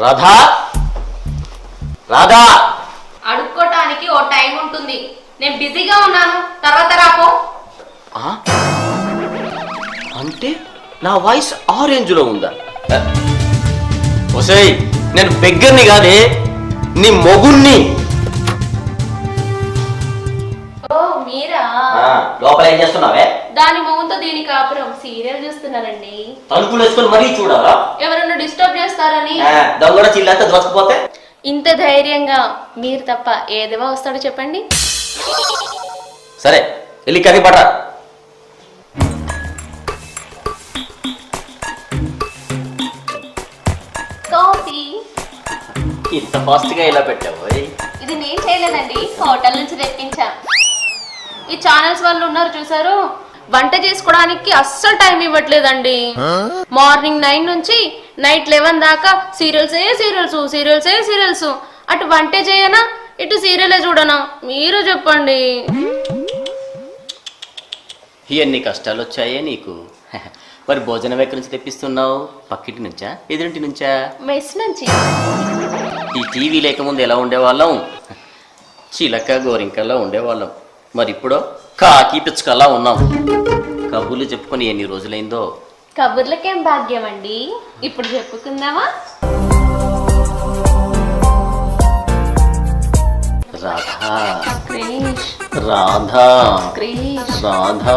రాధా రాధా అడుక్కోటానికి ఓ time ఉంటుంది. నేను బిజీగా ఉన్నాను, తర్వాత రాపో. అంటే నా వాయిస్ ఆ రేంజ్ లో ఉందా? ఒసేయ్, నేను బెగ్గర్ని కాదే, నీ మొగుణ్ణి. ఓ మీరా? లోపల ఏం చేస్తున్నావే? దాని మొగుంతో దీని కాపురం సీరియల్ చూస్తున్నానండి. తలుపులు వేసుకొని మరీ చూడాలా? ఎవరన్నా డిస్టర్బ్ చేస్తారని. దొంగడ చిల్లంతా దోచకపోతే ఇంత ధైర్యంగా మీరు తప్ప ఏదేవో వస్తాడో చెప్పండి. సరే, వెళ్ళి కర్రీ పట్ట. కాఫీ. ఇంత ఫాస్ట్ గా ఇలా పెట్టావు? ఇది నేను చేయలేదండి, హోటల్ నుంచి తెప్పించా. ఈ ఛానల్స్ వాళ్ళు ఉన్నారు చూసారు, వంట చేసుకోవడానికి అస్సలు టైం ఇవ్వట్లేదండి. మార్నింగ్ 9 నుంచి నైట్ 11 దాకా సీరియల్స్. అటు వంటే చేయనా, ఇటు సీరియలే చూడనా? మీరు చెప్పండి. ఎన్ని కష్టాలు వచ్చాయే నీకు. మరి భోజనం ఎక్కడి నుంచి తెప్పిస్తున్నావు? పక్కింటి నుంచా, ఎదురింటి నుంచా? మెస్ నుంచి. ఈ టీవీ లేకముందు ఎలా ఉండేవాళ్ళం? చిలక గోరింకల్లా ఉండేవాళ్ళం. మరి ఇప్పుడు కాకి పిచ్చుకల్లా ఉన్నాం. కబుర్లు చెప్పుకొని ఎన్ని రోజులైందో. కబుర్లకేం భాగ్యం అండి, ఇప్పుడు చెప్పుకుందామా? రాధా క్రిష్, రాధా క్రిష్, రాధా,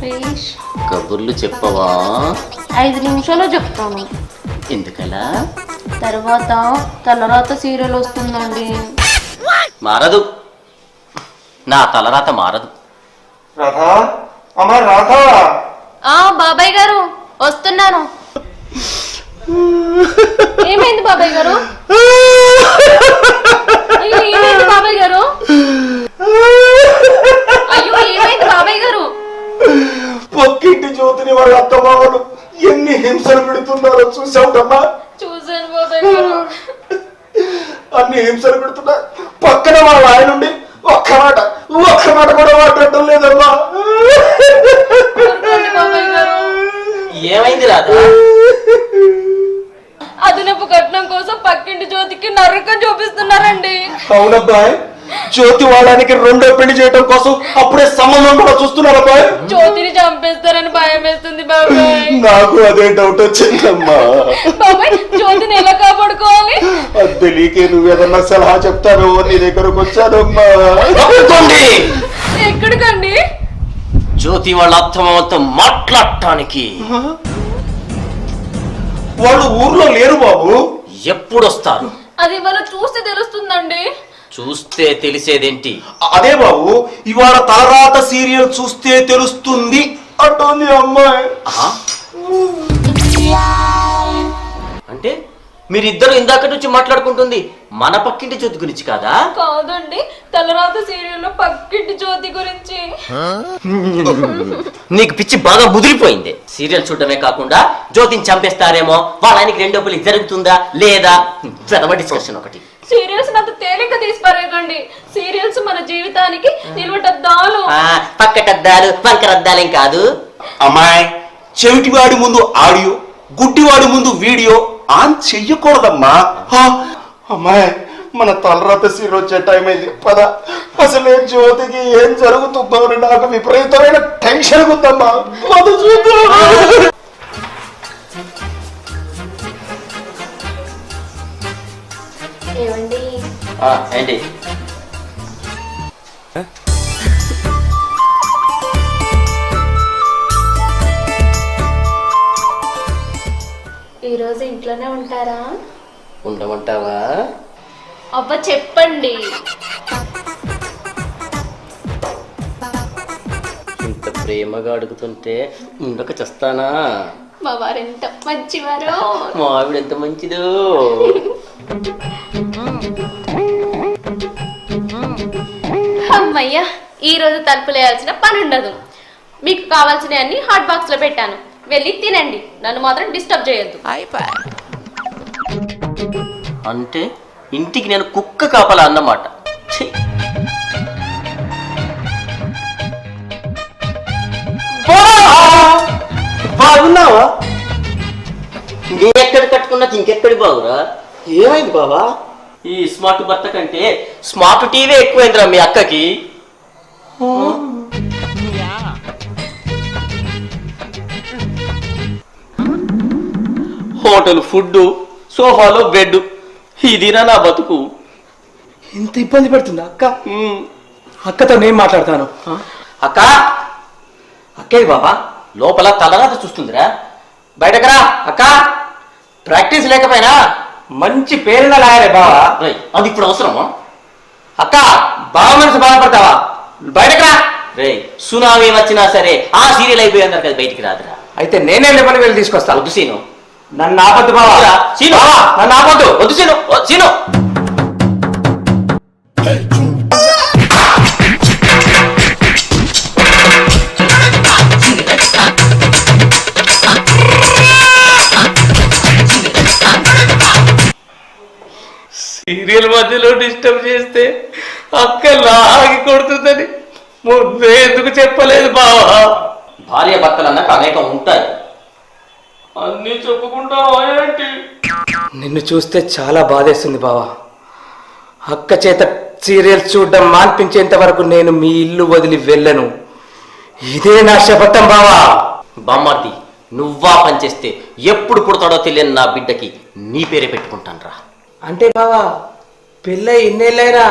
క్రిష్. కబుర్లు చెప్పవా? 5 నిమిషాలు చెప్తాను. ఎందుకలా? తర్వాత తలరాత సీరియల్ వస్తుందండి. మారదు, నా తలరాత మారదు. రాధా, అమ్మా రాధా. బాబాయ్ గారు వస్తున్నాను. ఏమైంది బాబాయ్ గారు? అయ్యో ఏమైంది బాబాయ్ గారు? అయ్యో ఏమైంది బాబాయ్ గారు? పక్కింటి జ్యోతిని వాళ్ళ అత్తమామలు ఎన్ని హింసలు పెడుతున్నారో చూసావుటమ్మా? చూసాను బాబాయ్ గారు. అన్ని హింసలు పెడుతున్నా, పక్కన వాళ్ళ ఆయన నుండి ఒక్క మాట కూడా మాట్లాడటం లేదమ్మా. బాబాయ్ గారు ఏమైంది రాధా? అదనపు కట్నం కోసం పక్కింటి జ్యోతికి నరకం చూపిస్తున్నారండి. అవునబ్బాయ్, జ్యోతి వాడానికి 2వ పెళ్లి చేయడం కోసం అప్పుడే సంబంధం కూడా చూస్తున్నారబ్బాయ్. జ్యోతిని చంపేస్తారని భయం వేస్తుంది బాబాయ్. నాకు అదే డౌట్ వచ్చిందమ్మా. బాబాయ్, జ్యోతిని ఎలా కాపాడుకోవాలి? అది తెలియకే నువ్వేదన్నా సలహా చెప్తానో నీ దగ్గరకు వచ్చానమ్మా. ఎక్కడికండి? జ్యోతి వాళ్ళ అత్తమామతో మాట్లాడటానికి. వాళ్ళు ఊర్లో లేరు బాబు. ఎప్పుడొస్తారు? అది ఇవాళ చూస్తే తెలుస్తుందండి. చూస్తే తెలిసేదేంటి? అదే బాబు, ఇవాళ తలరాత సీరియల్ చూస్తే తెలుస్తుంది అంటోంది అమ్మాయి. అంటే మీరిద్దరు ఇందాక నుంచి మాట్లాడుకుంటుంది మన పక్కింటి జ్యోతి గురించి కాదా? కాదండి, తలరాత సీరియల్లో పక్కింటి జ్యోతి గురించి. నీకు పిచ్చి బాగా ముదిరిపోయింది. సీరియల్ చూడటమే కాకుండా జ్యోతిని చంపేస్తారేమో, వాళ్ళ ఆయనకి 2వ పెళ్లి జరుగుతుందా లేదా చదవ డిస్కషన్ ఒకటి. సీరియల్స్ అంత తేలిక తీసిపారేకండి. సీరియల్స్ మన జీవితానికి నిలువటద్దాలు. పక్కటద్దాలు వంకరద్దాలేం కాదు అమ్మాయి. చెవిటివాడి ముందు ఆడియో, గుడ్డివాడి ముందు వీడియో ఆన్ చెయ్యకూడదమ్మా. అమ్మాయి, మన తలరాత సీరియల్ వచ్చే టైం అయింది, పద. అసలే జ్యోతికి ఏం జరుగుతుందో అని నాకు విపరీతమైన టెన్షన్ ఉందమ్మా. ఏమండి? ఏంటి? ఈరోజు ఇంట్లోనే ఉంటారా? ఉండమంటావా? అబ్బా చెప్పండి. ఇంత ప్రేమగా అడుగుతుంటే ఉండక చేస్తానా? మా వారు ఎంత మంచివారో. మా ఆవిడ ఎంత మంచిదో. అమ్మయ్యా, ఈ రోజు తలుపులు వేయాల్సిన పని ఉండదు. మీకు కావాల్సిన అన్ని హాట్ బాక్స్ లో పెట్టాను, వెళ్ళి తినండి. నన్ను మాత్రం డిస్టర్బ్ చేయొద్దు. అంటే ఇంటికి నేను కుక్క కాపలా అన్నమాట. బాగున్నావా? నీ ఎక్కడ కట్టుకున్నా ఇంకెక్కడి బాగురా? ఏమైంది బావా? ఈ స్మార్ట్ భర్త కంటే స్మార్ట్ టీవీ ఎక్కువైందిరా మీ అక్కకి. హోటల్ ఫుడ్, సోఫాలో బెడ్, ఇదినా నా బతుకు. ఇంత ఇబ్బంది పెడుతుందా అక్క? అక్కతో నేను మాట్లాడతాను. అక్క, అక్కేది బాబా లోపల తలరాత చూస్తుందిరా, బయటకరా అక్క. ప్రాక్టీస్ లేకపోయినా మంచి పేరున లాయరే బావా. రేయ్, అది ఇప్పుడు అవసరమా? అక్క, బావ మనసు బాధపడతావా? బయటకురా. రే సునామీ వచ్చినా సరే ఆ సీరియల్ అయిపోయి అందరు కదా బయటికి రాదురా. అయితే నేనే లేపని వెళ్ళి తీసుకొస్తా. వద్దు సీను, నన్ను ఆపద్దు బావా. సీను బావా, నన్ను ఆపద్దు. వద్దు సీను, సీను. సీరియల్ మధ్యలో డిస్టర్బ్ చేస్తే అక్క లాగి కొడుతుందని ముందే ఎందుకు చెప్పలేదు బావా? భార్య భర్తలు అన్నాక అనేకం ఉంటాయి. అన్నీ చెప్పుకుంటావా ఏంటి? నిన్ను చూస్తే చాలా బాధేస్తుంది బావా. అక్క చేత సీరియల్స్ చూడడం మాన్పించేంత వరకు నేను మీ ఇల్లు వదిలి వెళ్ళను. ఇదే నా శపథం బావా. బామ్మార్ది, నువ్వా పనిచేస్తే ఎప్పుడు పుడతాడో తెలియని నా బిడ్డకి నీ పేరే పెట్టుకుంటాను రా. అంటే బావా పెళ్ళై ఇన్నేళ్ళైనా?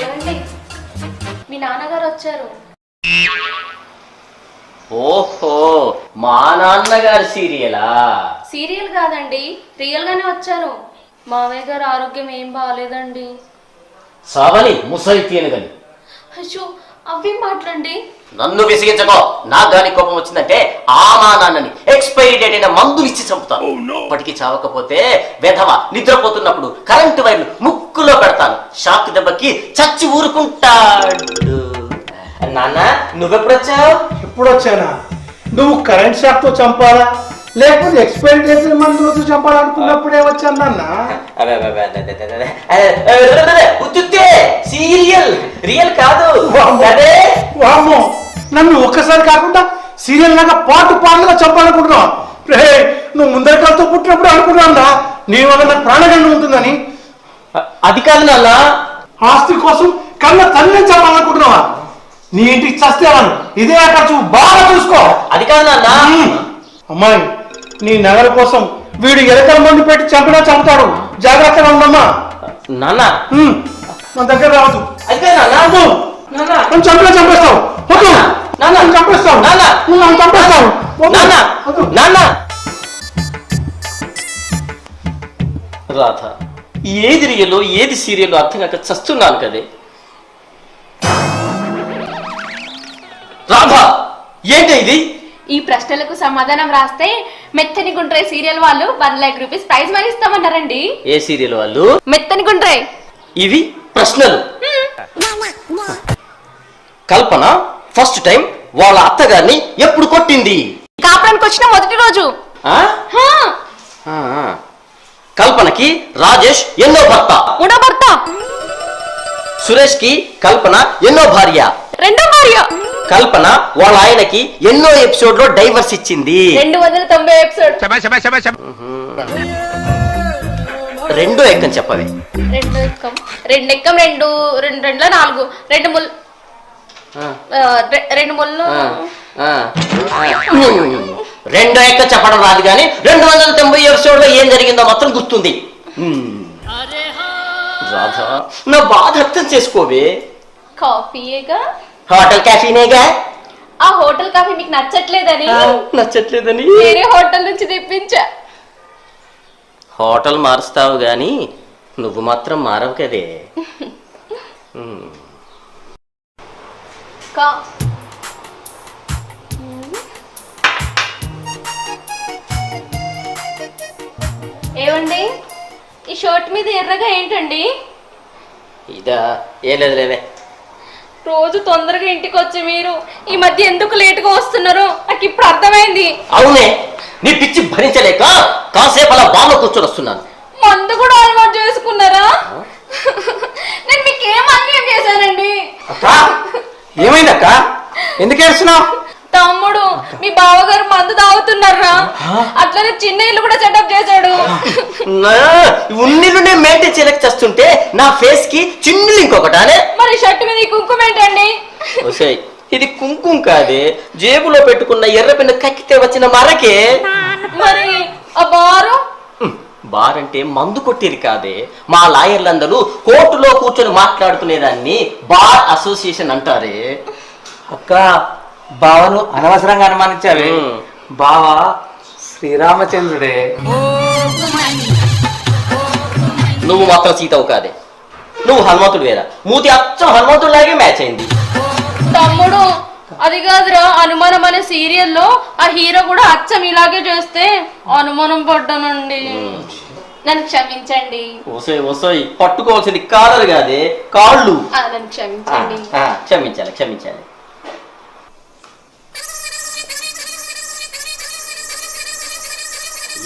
ఏమండి, మీ నాన్నగారు వచ్చారు. ఓహో, మా నాన్నగారి సీరియలా? సీరియల్ కాదండి, రియల్ గానే వచ్చారు. మావయ్య గారు ఆరోగ్యం ఏం బాగాలేదండి. సావని ముసలి తీయనుగని. అయ్యో, అవి మాట్లాడండి. నన్ను విసిగించకో. నాకు గాని కోపం వచ్చిందంటే ఆ మా నాన్నని ఎక్స్పైరీ డేట్ అయిన మందులు ఇచ్చి చంపుతాను. ఇప్పటికీ చావకపోతే వెధవ నిద్రపోతున్నప్పుడు కరెంటు వైర్లు ముక్కులో పెడతాను. షాక్ దెబ్బకి చచ్చి ఊరుకుంటాడు. నాన్న, నువ్వెప్పుడు వచ్చావు? ఎప్పుడు వచ్చానా? నువ్వు కరెంట్ షాక్ తో చంపాలా లేకపోతే ఎక్స్పైరీ డేట్ మందులతో చంపాలనుకున్నప్పుడే వచ్చాను నాన్న. సీరియల్ రియల్ కాదు. వామ్మో, నన్ను ఒక్కసారి కాకుండా సీరియల్ లాగా పాటలుగా చంపాలనుకుంటున్నావు? రే, నువ్వు ముందర కాలతో పుట్టినప్పుడు అనుకున్నావురా నీ వల్ల నాకు ప్రాణగండం ఉంటుందని. అది కాదు నాన్న. ఆస్తి కోసం కన్న తల్లిని చంపాలనుకుంటున్నావా? నీ ఇంటికి చస్తేవాను ఇదే ఖర్చు బాగా చూసుకో. అది కాదు నాన్న. అమ్మాయి, నీ నగల కోసం వీడు ఎరకల మంది పెట్టి చంపినా చంపుతాడు. జాగ్రత్తగా ఉండమ్మా. నాన్న, మన దగ్గర రావద్దు. అది కాదు నాన్న. నన్ను చంపినా చంపేస్తావు. వద్దు, నన్ను చంపేస్తావు. నన్ను చంపేస్తావు. నాన్న, నాన్న. రాధ, ఏది రియల్లో ఏది సీరియల్లో అర్థం కాక చస్తున్నాను కదే. రాధ, ఏంటి ఇది? ఈ ప్రశ్నలకు సమాధానం రాస్తే మెత్తని గుండ్రై సీరియల్ వాళ్ళు 1 లక్ష రూపీస్ ప్రైజ్ మనీ ఇస్తామన్నారండి. ఏ సీరియల్ వాళ్ళు? మెత్తని గుండ్రై. ఇవి ప్రశ్నలు. కల్పన ఫస్ట్ టైం వాళ్ళ అత్తగారిని ఎప్పుడు కొట్టింది? కాపురానికి వచ్చిన మొదటి రోజు. ఆ? కల్పనకి రాజేష్ ఎన్నో భర్త? మూడో భర్త. సురేష్ కి కల్పన ఎన్నో భార్య? రెండో భార్య. కల్పన వాళ్ళ ఆయనకి ఎన్నో ఎపిసోడ్ లో డైవర్స్ ఇచ్చింది? 290 ఎపిసోడ్. రెండో ఎక్కం చెప్పవే. రెండు ఎక్కం 4 రెండు ముళ్ళు. రెండో ఎక్క చెప్పడం రాదు కానీ 290 ఎపిసోడ్ లో ఏం జరిగిందో మాత్రం గుర్తుంది. రాధా, నా బాధ అర్థం చేసుకోవే. కాఫీయేగా? హోటల్ కాఫీనేగా. ఆ హోటల్ కాఫీ మీకు నచ్చట్లేదని నచ్చట్లేదని వేరే హోటల్ నుంచి తెప్పించా. హోటల్ మారుస్తావు గాని నువ్వు మాత్రం మారవు కదే. ఏమండి, ఈ షర్ట్ మీద ఎర్రగా ఏంటండి? ఇదా? ఏం లేదు లేవే. రోజు తొందరగా ఇంటికి వచ్చి మీరు ఈ మధ్య ఎందుకు లేటుగా వస్తున్నారు నాకు ఇప్పుడు అర్థమైంది. అవునే, నీ పిచ్చి భరించలేక కాసేపు అలా బాగా కూర్చొని వస్తున్నాను. మందు కూడా అలవాటు చేసుకున్నారా? నేను మీకేం అన్యాయం చేశానండి? అక్క ఏమైందక్క, ఎందుకు ఏడుస్తున్నావు? తమ్ముడు, మీ బావగారు మందు తాగుతున్నారా? అట్లనే చిన్న ఇల్లు కూడా సెటప్ చేశాడు. ఉన్నిలు నేను మెయింటైన్ చేయలేక చేస్తుంటే నా ఫేస్ కి చిన్నులు ఇంకొకటానే. మరి షర్ట్ మీద ఈ కుంకుమ ఏంటండి? ఇది కుంకుమ కాదే, జేబులో పెట్టుకున్న ఎర్ర పెన్ను కక్కితే వచ్చిన మరకే. మరి ఆ బారు? బార్ అంటే మందు కొట్టేది కాదే, మా లాయర్లందరూ కోర్టులో కూర్చొని మాట్లాడుకునేదాన్ని బార్ అసోసియేషన్ అంటారే. అక్క బావను అనవసరంగా అనుమానించావే. బావ శ్రీరామచంద్రుడే. నువ్వు మాత్రం సీతవు కాదే, నువ్వు హనుమంతుడు వేరా. మూతి అచ్చం హనుమంతుడిలాగే మ్యాచ్ అయింది. తమ్ముడు, అది కాదురా, అనుమానం అనే సీరియల్లో ఆ హీరో కూడా అచ్చం ఇలాగే చేస్తే అనుమానం పడ్డానండి. నన్ను క్షమించండి. ఓసోయ్ పట్టుకోవాల్సింది కాలర్ కాదే, కాళ్ళు. నన్ను క్షమించండి. క్షమించాలి.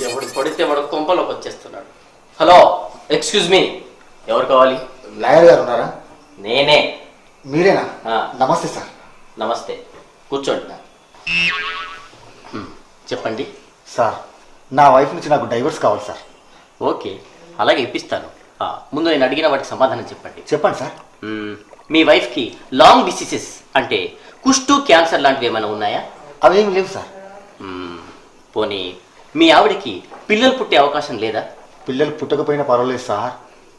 ఎవడు పడితే వాడు కొంపలోకి వచ్చేస్తున్నాడు. హలో, ఎక్స్క్యూజ్ మీ, ఎవరు కావాలి? లాయర్ గారు ఉన్నారా? నేనే. మీరేనా? ఆ. నమస్తే సార్. నమస్తే, కూర్చోండి. చెప్పండి సార్, నా వైఫ్ నుంచి నాకు డైవర్స్ కావాలి సార్. ఓకే, అలాగే ఇప్పిస్తాను. ముందు నేను అడిగిన వాటికి సమాధానం చెప్పండి. చెప్పండి సార్. మీ వైఫ్కి లాంగ్ డిసీజెస్ అంటే కుష్టు, క్యాన్సర్ లాంటివి ఏమైనా ఉన్నాయా? అవేమి లేవు సార్. పోనీ మీ ఆవిడకి పిల్లలు పుట్టే అవకాశం లేదా? పిల్లలు పుట్టకపోయినా పర్వాలేదు సార్,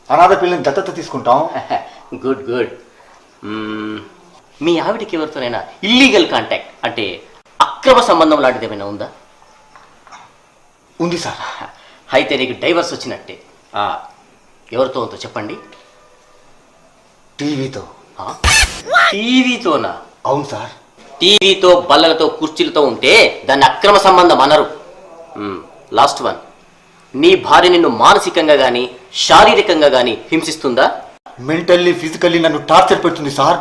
అనాథ పిల్లల్ని దత్తత తీసుకుంటాం. గుడ్. మీ ఆవిడకి ఎవరితోనైనా ఇల్లీగల్ కాంటాక్ట్ అంటే అక్రమ సంబంధం లాంటిది ఏమైనా ఉందా? ఉంది సార్. అయితే నీకు డైవర్స్ వచ్చినట్టే. ఎవరితో ఉందో చెప్పండి. టీవీతో. టీవీతోనా? అవును సార్. టీవీతో, బల్లలతో, కుర్చీలతో ఉంటే దాన్ని అక్రమ సంబంధం అనరు. లాస్ట్ వన్, నీ భార్య నిన్ను మానసికంగా గాని శారీరకంగా గాని హింసిస్తుందా? మెంటల్లీ ఫిజికల్లీ నన్ను టార్చర్ పెడుతుంది సార్.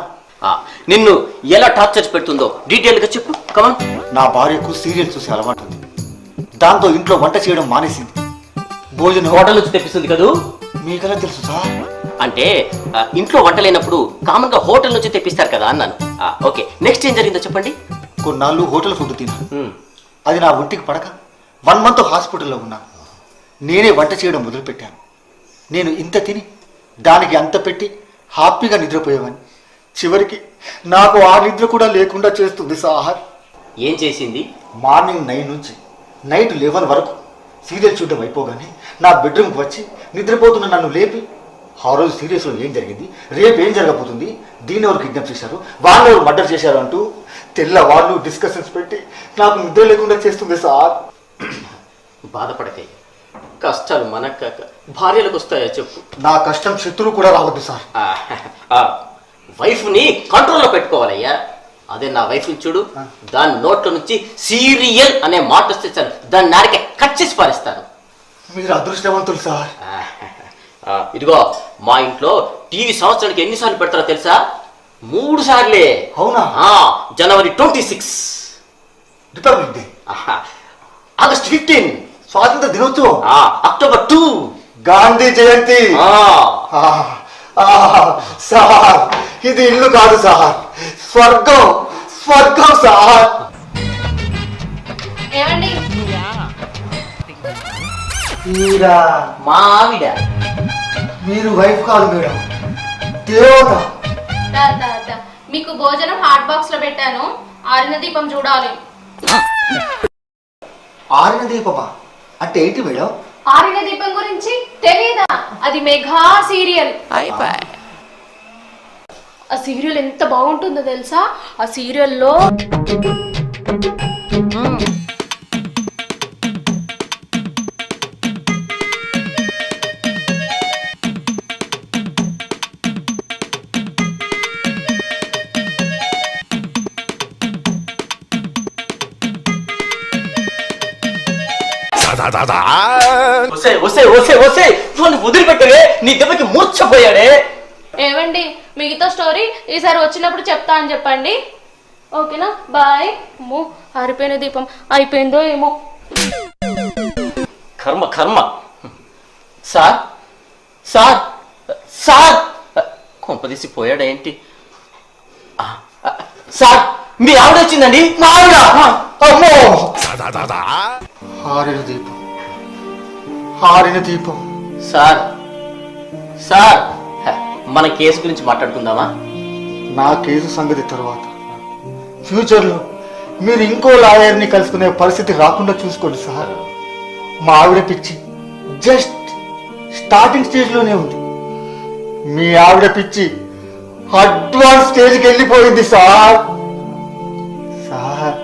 నిన్ను ఎలా టార్చర్ పెడుతుందో డీటెయిల్గా చెప్పు. కమన్. నా భార్యకు సీరియల్ చూసే అలవాటు ఉంది. దాంతో ఇంట్లో వంట చేయడం మానేసింది. భోజనం హోటల్ నుంచి తెప్పిస్తుంది కదూ? మీకెలా తెలుసు సార్? అంటే ఇంట్లో వంట లేనప్పుడు కామన్ గా హోటల్ నుంచి తెప్పిస్తారు కదా అన్నాను. ఓకే, నెక్స్ట్ ఏం జరిగిందో చెప్పండి. కొన్నాళ్ళు హోటల్ ఫుడ్ తిన్నాను. అది నా ఒంటికి పడక 1 month హాస్పిటల్లో ఉన్నాను. నేనే వంట చేయడం మొదలుపెట్టాను. నేను ఇంత తిని దానికి అంత పెట్టి హ్యాపీగా నిద్రపోయేవాడిని. చివరికి నాకు ఆ నిద్ర కూడా లేకుండా చేస్తుంది సార్. ఏం చేసింది? మార్నింగ్ 9 నుంచి నైట్ 11 వరకు సీరియల్ చూడడం అయిపోగానే నా బెడ్రూమ్కి వచ్చి నిద్రపోతున్న నన్ను లేపి, ఆ రోజు సీరియస్లో ఏం జరిగింది, రేపు ఏం జరగబోతుంది, దీన్ని ఎవరు కిడ్నాప్ చేశారు, వాళ్ళు ఎవరు మర్డర్ చేశారు అంటూ తెల్లవాళ్ళు డిస్కషన్స్ పెట్టి నాకు నిద్ర లేకుండా చేస్తుంది సార్. బాధపడకే, కష్టాలు మనకు కాక భార్యలకు వస్తాయా చెప్పు. నా కష్టం శత్రువు కూడా రావద్దు సార్. వైఫ్ని కంట్రోల్లో పెట్టుకోవాలయ్యా. అదే నా వైఫ్ని చూడు, దాని నోట్లో నుంచి సీరియల్ అనే మాట వస్తే చాలు దాన్ని నారికే కట్ చేసి పారేస్తాను. మీరు అదృష్టవంతులు సార్. ఇదిగో, మా ఇంట్లో టీవీ సంవత్సరానికి ఎన్నిసార్లు పెడతారో తెలుసా? 3 సార్లే. అవునా? జనవరి 26, రిపబ్లిక్ డే, ఆగస్ట్ 15, స్వాతంత్ర దినోత్సవం, అక్టోబర్ 2, గాంధీ జయంతి. సార్, ఇది ఇల్లు కాదు సార్, స్వర్గం సార్. ఏమండి? మీరా? మా ఆవిడ. మీరు వైఫ్ కాదు మేడం, దేవత. మీకు భోజనం హాట్ బాక్స్ లో పెట్టాను, ఆరిన దీపం చూడాలి. ఆరిన దీపమా అంటే ఏంటి మేడం? ఆరిన దీపం గురించి తెలీదా? అది మెగా సీరియల్. ఆ సీరియల్ ఎంత బాగుంటుందో తెలుసా? ఆ సీరియల్లో వదిలిపెట్టవే, నీ దెబ్బకి మూర్చపోయాడే. ఏమండి, మిగతా స్టోరీ ఈసారి వచ్చినప్పుడు చెప్తా అని చెప్పండి. ఓకేనా? బాయ్. అమ్మో, ఆరిపోయిన దీపం అయిపోయిందో ఏమో. కర్మ కర్మ. సార్ సార్ సార్ కొంపదీసి పోయాడా ఏంటి? సార్ మీ ఆవిడ వచ్చిందండి. మా ఆవిడ అమ్మో ఆరిన దీపం ఆరిన దీపం. సార్ సార్ మన కేసు గురించి మాట్లాడుకుందామా? నా కేసు సంగతి తర్వాత ఫ్యూచర్లో మీరు ఇంకో లాయర్ని కలుసుకునే పరిస్థితి రాకుండా చూసుకోండి సార్. మా ఆవిడ పిచ్చి జస్ట్ స్టార్టింగ్ స్టేజ్లోనే ఉంది. మీ ఆవిడ పిచ్చి అడ్వాన్స్ స్టేజ్కి వెళ్ళిపోయింది సార్. సార్